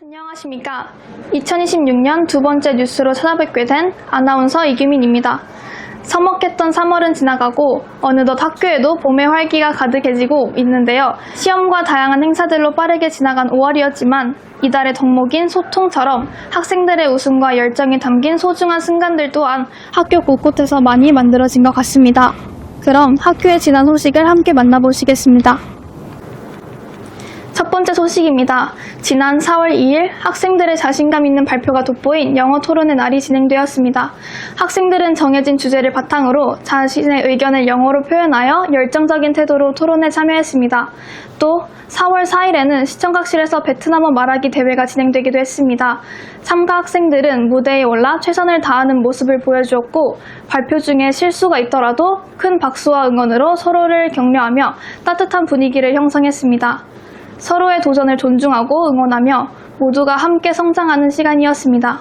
안녕하십니까. 2026년 두 번째 뉴스로 찾아뵙게 된 아나운서 이규민입니다. 서먹했던 3월은 지나가고 어느덧 학교에도 봄의 활기가 가득해지고 있는데요. 시험과 다양한 행사들로 빠르게 지나간 5월이었지만 이달의 덕목인 소통처럼 학생들의 웃음과 열정이 담긴 소중한 순간들 또한 학교 곳곳에서 많이 만들어진 것 같습니다. 그럼 학교에 지난 소식을 함께 만나보시겠습니다. 첫 번째 소식입니다. 지난 4월 2일 학생들의 자신감 있는 발표가 돋보인 영어 토론의 날이 진행되었습니다. 학생들은 정해진 주제를 바탕으로 자신의 의견을 영어로 표현하여 열정적인 태도로 토론에 참여했습니다. 또 4월 4일에는 시청각실에서 베트남어 말하기 대회가 진행되기도 했습니다. 참가 학생들은 무대에 올라 최선을 다하는 모습을 보여주었고 발표 중에 실수가 있더라도 큰 박수와 응원으로 서로를 격려하며 따뜻한 분위기를 형성했습니다. 서로의 도전을 존중하고 응원하며 모두가 함께 성장하는 시간이었습니다.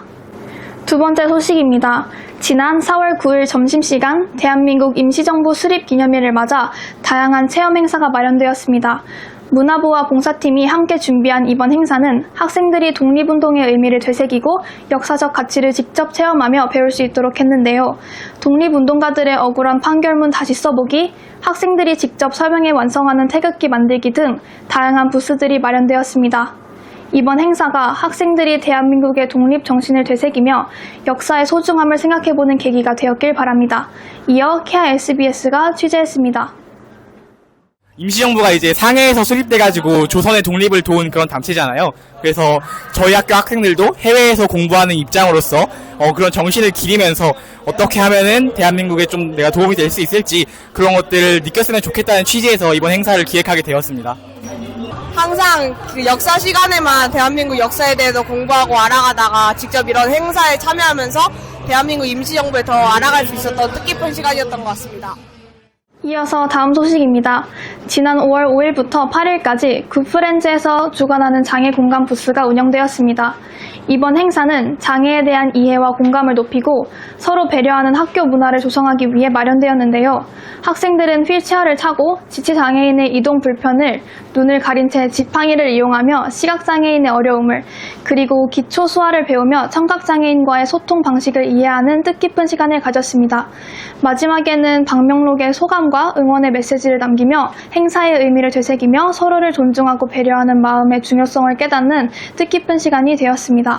두 번째 소식입니다. 지난 4월 9일 점심시간 대한민국 임시정부 수립 기념일을 맞아 다양한 체험 행사가 마련되었습니다. 문화부와 봉사팀이 함께 준비한 이번 행사는 학생들이 독립운동의 의미를 되새기고 역사적 가치를 직접 체험하며 배울 수 있도록 했는데요. 독립운동가들의 억울한 판결문 다시 써보기, 학생들이 직접 설명해 완성하는 태극기 만들기 등 다양한 부스들이 마련되었습니다. 이번 행사가 학생들이 대한민국의 독립 정신을 되새기며 역사의 소중함을 생각해보는 계기가 되었길 바랍니다. 이어 케아 SBS가 취재했습니다. 임시정부가 이제 상해에서 수립돼가지고 조선의 독립을 도운 그런 단체잖아요. 그래서 저희 학교 학생들도 해외에서 공부하는 입장으로서 그런 정신을 기리면서 어떻게 하면은 대한민국에 좀 내가 도움이 될 수 있을지 그런 것들을 느꼈으면 좋겠다는 취지에서 이번 행사를 기획하게 되었습니다. 항상 그 역사 시간에만 대한민국 역사에 대해서 공부하고 알아가다가 직접 이런 행사에 참여하면서 대한민국 임시정부에 더 알아갈 수 있었던 뜻깊은 시간이었던 것 같습니다. 이어서 다음 소식입니다. 지난 5월 5일부터 8일까지 굿프렌즈에서 주관하는 장애 공감 부스가 운영되었습니다. 이번 행사는 장애에 대한 이해와 공감을 높이고 서로 배려하는 학교 문화를 조성하기 위해 마련되었는데요. 학생들은 휠체어를 타고 지체장애인의 이동 불편을 눈을 가린 채 지팡이를 이용하며 시각장애인의 어려움을 그리고 기초 수화를 배우며 청각장애인과의 소통 방식을 이해하는 뜻깊은 시간을 가졌습니다. 마지막에는 방명록의 소감과 응원의 메시지를 남기며 행사의 의미를 되새기며 서로를 존중하고 배려하는 마음의 중요성을 깨닫는 뜻깊은 시간이 되었습니다.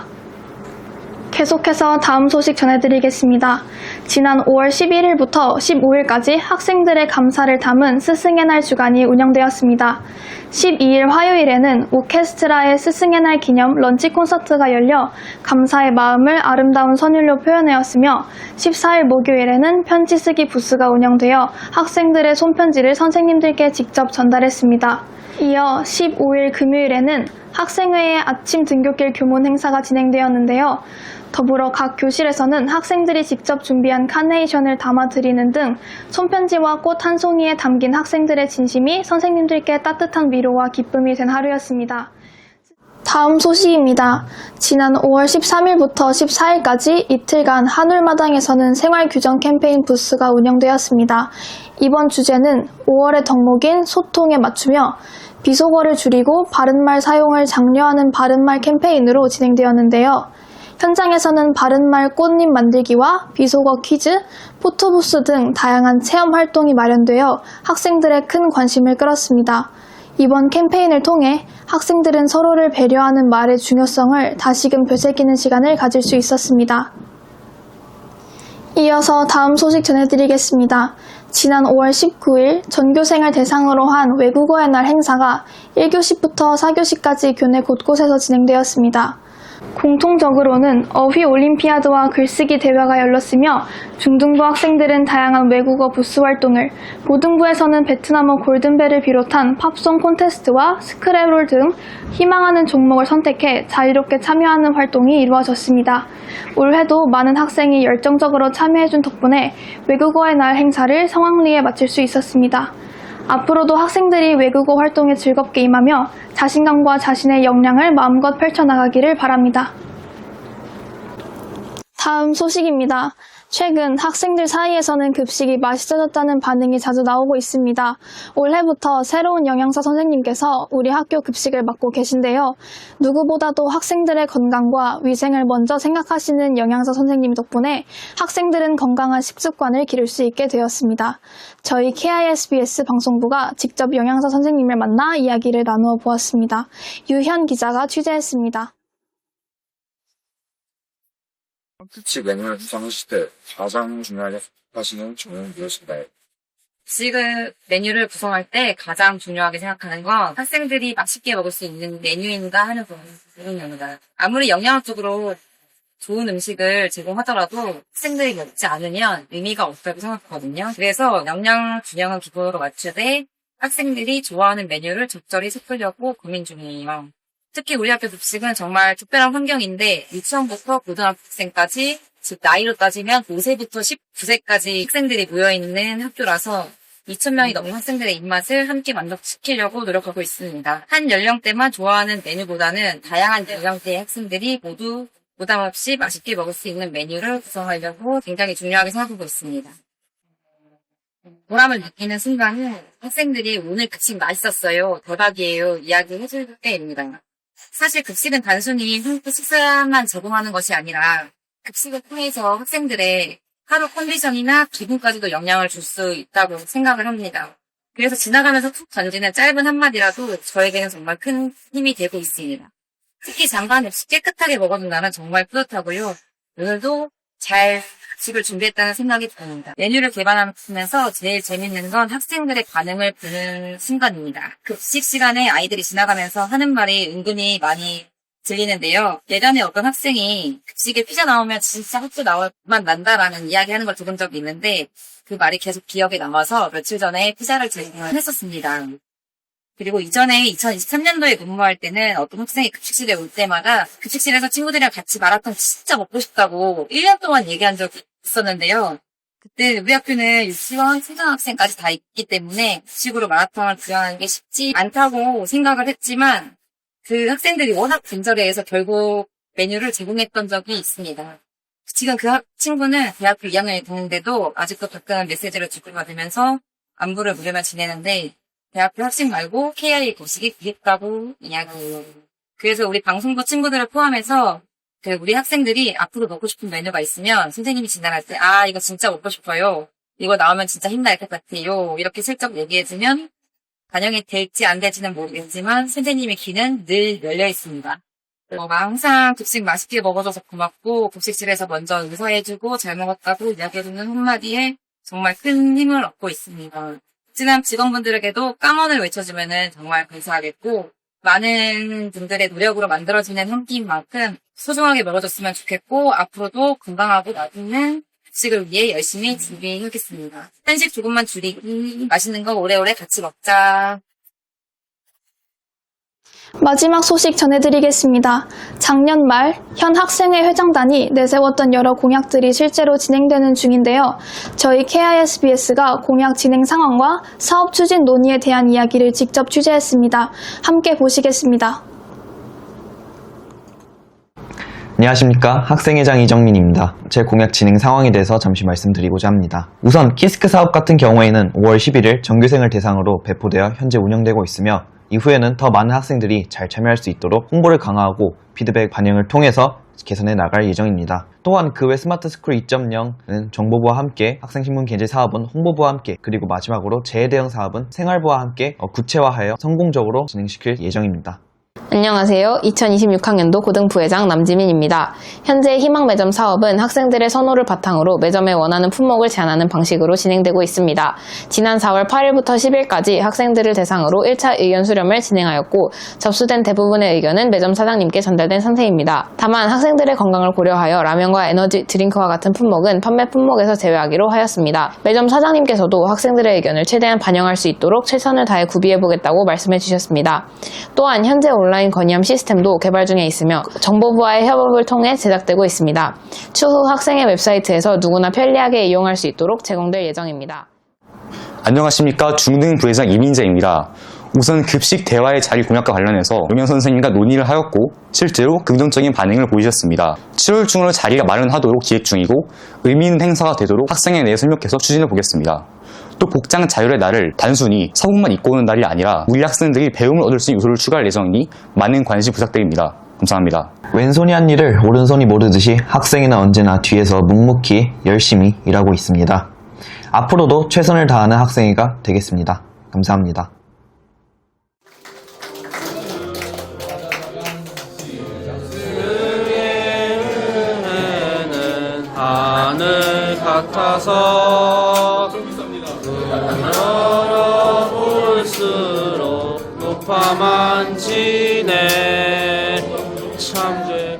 계속해서 다음 소식 전해드리겠습니다. 지난 5월 11일부터 15일까지 학생들의 감사를 담은 스승의 날 주간이 운영되었습니다. 12일 화요일에는 오케스트라의 스승의 날 기념 런치 콘서트가 열려 감사의 마음을 아름다운 선율로 표현하였으며 14일 목요일에는 편지 쓰기 부스가 운영되어 학생들의 손편지를 선생님들께 직접 전달했습니다. 이어 15일 금요일에는 학생회의 아침 등굣길 교문 행사가 진행되었는데요. 더불어 각 교실에서는 학생들이 직접 준비한 카네이션을 담아드리는 등 손편지와 꽃 한 송이에 담긴 학생들의 진심이 선생님들께 따뜻한 위로와 기쁨이 된 하루였습니다. 다음 소식입니다. 지난 5월 13일부터 14일까지 이틀간 한울마당에서는 생활규정 캠페인 부스가 운영되었습니다. 이번 주제는 5월의 덕목인 소통에 맞추며 비속어를 줄이고 바른말 사용을 장려하는 바른말 캠페인으로 진행되었는데요. 현장에서는 바른말 꽃잎 만들기와 비속어 퀴즈, 포토부스 등 다양한 체험 활동이 마련되어 학생들의 큰 관심을 끌었습니다. 이번 캠페인을 통해 학생들은 서로를 배려하는 말의 중요성을 다시금 되새기는 시간을 가질 수 있었습니다. 이어서 다음 소식 전해드리겠습니다. 지난 5월 19일 전교생을 대상으로 한 외국어의 날 행사가 1교시부터 4교시까지 교내 곳곳에서 진행되었습니다. 공통적으로는 어휘 올림피아드와 글쓰기 대회가 열렸으며 중등부 학생들은 다양한 외국어 부스 활동을, 고등부에서는 베트남어 골든벨을 비롯한 팝송 콘테스트와 스크래롤 등 희망하는 종목을 선택해 자유롭게 참여하는 활동이 이루어졌습니다. 올해도 많은 학생이 열정적으로 참여해준 덕분에 외국어의 날 행사를 성황리에 마칠 수 있었습니다. 앞으로도 학생들이 외국어 활동에 즐겁게 임하며 자신감과 자신의 역량을 마음껏 펼쳐나가기를 바랍니다. 다음 소식입니다. 최근 학생들 사이에서는 급식이 맛있어졌다는 반응이 자주 나오고 있습니다. 올해부터 새로운 영양사 선생님께서 우리 학교 급식을 맡고 계신데요. 누구보다도 학생들의 건강과 위생을 먼저 생각하시는 영양사 선생님 덕분에 학생들은 건강한 식습관을 기를 수 있게 되었습니다. 저희 KISBS 방송부가 직접 영양사 선생님을 만나 이야기를 나누어 보았습니다. 유현 기자가 취재했습니다. 급식 메뉴를 구성하실 때 가장 중요하게 생각하시는 점은 무엇인가요? 급식 메뉴를 구성할 때 가장 중요하게 생각하는 건 학생들이 맛있게 먹을 수 있는 메뉴인가 하는 부분입니다. 아무리 영양학적으로 좋은 음식을 제공하더라도 학생들이 먹지 않으면 의미가 없다고 생각하거든요. 그래서 영양 균형을 기본으로 맞추되 학생들이 좋아하는 메뉴를 적절히 섞으려고 고민 중이에요. 특히 우리 학교 급식은 정말 특별한 환경인데 유치원부터 고등학생까지, 즉 나이로 따지면 5세부터 19세까지 학생들이 모여있는 학교라서 2,000명이 넘는 학생들의 입맛을 함께 만족시키려고 노력하고 있습니다. 한 연령대만 좋아하는 메뉴보다는 다양한 연령대의 학생들이 모두 부담 없이 맛있게 먹을 수 있는 메뉴를 구성하려고 굉장히 중요하게 생각하고 있습니다. 보람을 느끼는 순간은 학생들이 오늘 급식 맛있었어요, 대박이에요 이야기해줄 때입니다. 사실 급식은 단순히 한끼 식사만 제공하는 것이 아니라 급식을 통해서 학생들의 하루 컨디션이나 기분까지도 영향을 줄 수 있다고 생각을 합니다. 그래서 지나가면서 툭 던지는 짧은 한마디라도 저에게는 정말 큰 힘이 되고 있습니다. 특히 장관 없이 깨끗하게 먹어준다는 정말 뿌듯하고요. 오늘도 잘 급식을 준비했다는 생각이 듭니다. 메뉴를 개발하면서 제일 재밌는 건 학생들의 반응을 보는 순간입니다. 급식 시간에 아이들이 지나가면서 하는 말이 은근히 많이 들리는데요. 예전에 어떤 학생이 급식에 피자 나오면 진짜 학교 나올만 난다라는 이야기하는 걸 들은 적이 있는데 그 말이 계속 기억에 남아서 며칠 전에 피자를 제공을 했었습니다. 그리고 이전에 2023년도에 근무할 때는 어떤 학생이 급식실에 올 때마다 급식실에서 친구들이랑 같이 마라탕 진짜 먹고 싶다고 1년 동안 얘기한 적이 있었는데요. 그때 우리 학교는 유치원, 초등학생까지 다 있기 때문에 급식으로 마라탕을 구현하는 게 쉽지 않다고 생각을 했지만 그 학생들이 워낙 간절해해서 결국 메뉴를 제공했던 적이 있습니다. 지금 그 친구는 대학교 2학년이 됐는데도 아직도 가끔 메시지를 주고받으면서 안부를 묻으며 지내는데 대학교 학생 말고 KI 급식이 그립다고 이야기해요. 그래서 우리 방송부 친구들을 포함해서 우리 학생들이 앞으로 먹고 싶은 메뉴가 있으면 선생님이 진단할 때 이거 진짜 먹고 싶어요. 이거 나오면 진짜 힘날 것 같아요. 이렇게 슬쩍 얘기해주면 반영이 될지 안 될지는 모르겠지만 선생님의 귀는 늘 열려 있습니다. 항상 급식 맛있게 먹어줘서 고맙고 급식실에서 먼저 인사해주고 잘 먹었다고 이야기해주는 한마디에 정말 큰 힘을 얻고 있습니다. 지난 직원분들에게도 깜언을 외쳐주면 정말 감사하겠고 많은 분들의 노력으로 만들어지는 한 끼인 만큼 소중하게 먹어줬으면 좋겠고 앞으로도 건강하고 맛있는 급식을 위해 열심히 준비하겠습니다. 한식 조금만 줄이기, 맛있는 거 오래오래 같이 먹자. 마지막 소식 전해드리겠습니다. 작년 말 현 학생회 회장단이 내세웠던 여러 공약들이 실제로 진행되는 중인데요. 저희 KISBS가 공약 진행 상황과 사업 추진 논의에 대한 이야기를 직접 취재했습니다. 함께 보시겠습니다. 안녕하십니까. 학생회장 이정민입니다. 제 공약 진행 상황에 대해서 잠시 말씀드리고자 합니다. 우선 키스크 사업 같은 경우에는 5월 11일 전교생을 대상으로 배포되어 현재 운영되고 있으며 이후에는 더 많은 학생들이 잘 참여할 수 있도록 홍보를 강화하고 피드백 반영을 통해서 개선해 나갈 예정입니다. 또한 그 외 스마트스쿨 2.0는 정보부와 함께 학생신문 게재 사업은 홍보부와 함께 그리고 마지막으로 재해 대응 사업은 생활부와 함께 구체화하여 성공적으로 진행시킬 예정입니다. 안녕하세요. 2026학년도 고등부회장 남지민입니다. 현재 희망 매점 사업은 학생들의 선호를 바탕으로 매점에 원하는 품목을 제안하는 방식으로 진행되고 있습니다. 지난 4월 8일부터 10일까지 학생들을 대상으로 1차 의견 수렴을 진행하였고 접수된 대부분의 의견은 매점 사장님께 전달된 상태입니다. 다만 학생들의 건강을 고려하여 라면과 에너지 드링크와 같은 품목은 판매 품목에서 제외하기로 하였습니다. 매점 사장님께서도 학생들의 의견을 최대한 반영할 수 있도록 최선을 다해 구비해보겠다고 말씀해 주셨습니다. 또한 현재 온라인 건의함 시스템도 개발 중에 있으며 정보부와의 협업을 통해 제작되고 있습니다. 추후 학생의 웹사이트에서 누구나 편리하게 이용할 수 있도록 제공될 예정입니다. 안녕하십니까. 중등부회장 이민재입니다. 우선 급식 대화의 자리 공약과 관련해서 용영 선생님과 논의를 하였고 실제로 긍정적인 반응을 보이셨습니다. 7월 중으로 자리가 마련하도록 기획 중이고 의미 있는 행사가 되도록 학생에 대해 설명해서 추진해 보겠습니다. 또 복장 자율의 날을 단순히 사복만 입고 오는 날이 아니라 우리 학생들이 배움을 얻을 수 있는 요소를 추가할 예정이니 많은 관심 부탁드립니다. 감사합니다. 왼손이 한 일을 오른손이 모르듯이 학생이는 언제나 뒤에서 묵묵히 열심히 일하고 있습니다. 앞으로도 최선을 다하는 학생회가 되겠습니다. 감사합니다. 하늘 같아서 열어볼수록 높아만 지네 참제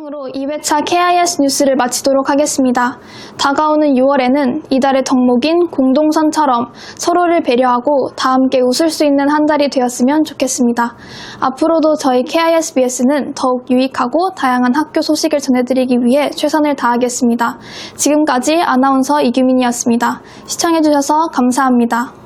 이상으로 2회차 KIS 뉴스를 마치도록 하겠습니다. 다가오는 6월에는 이달의 덕목인 공동선처럼 서로를 배려하고 다 함께 웃을 수 있는 한 달이 되었으면 좋겠습니다. 앞으로도 저희 KISBS는 더욱 유익하고 다양한 학교 소식을 전해드리기 위해 최선을 다하겠습니다. 지금까지 아나운서 이규민이었습니다. 시청해주셔서 감사합니다.